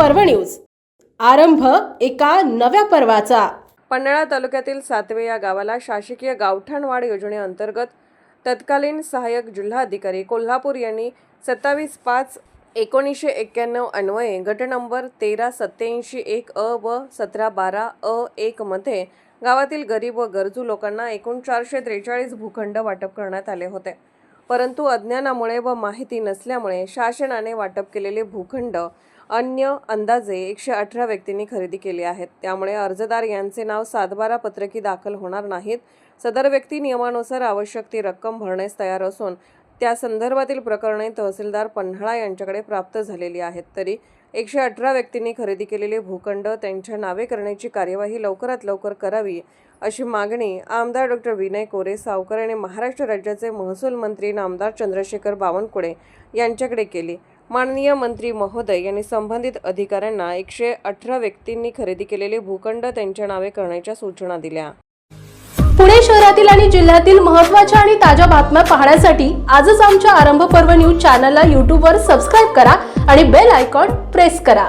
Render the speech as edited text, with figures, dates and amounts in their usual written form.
पर्व न्यूज। आरंभ एका नव्या पर्वाचा। पन्हाळा तालुक्यातील सातवे या गावाला शासकीय गावठाण वाढ योजनेअंतर्गत तत्कालीन सहाय्यक जिल्हाधिकारी कोल्हापूर यांनी 27/5/1991 अन्वये गट नंबर 1387-1 अ व 1712-1 मध्ये गावातील गरीब व गरजू लोकांना एकूण 443 भूखंड वाटप करण्यात आले होते। परंतु अज्ञानामुळे व माहिती नसल्यामुळे शासनाने वाटप केलेले भूखंड अन्य अंदाजे 118 व्यक्तींनी खरेदी केले आहेत। त्यामुळे अर्जदार यांचे नाव 7/12 पत्रकी दाखल होणार नाहीत। सदर व्यक्ती नियमानुसार आवश्यक ती रक्कम भरण्यास तयार असून त्या संदर्भातील प्रकरणे तहसीलदार पन्हाळा यांच्याकडे प्राप्त झालेली आहेत। तरी 118 व्यक्तींनी खरेदी केलेले भूखंड त्यांच्या नावे करण्याची कार्यवाही लवकरात लवकर करावी अशी मागणी आमदार डॉ. विनय कोरे सावकर यांनी महाराष्ट्र राज्याचे महसूल मंत्री नामदार चंद्रशेखर बावनकुळे यांच्याकडे केली। माननीय मंत्री महोदय यांनी संबंधित अधिकाऱ्यांना 118 व्यक्तींनी खरेदी केलेले भूखंड त्यांच्या नावे करण्याच्या सूचना दिल्या। पुणे शहरातील आणि जिल्ह्यातील महत्त्वाच्या आणि ताज्या बातम्या पाहण्यासाठी आजच आमच्या आरंभ पर्व न्यूज चॅनलला YouTube वर सबस्क्राइब करा आणि बेल आयकॉन प्रेस करा।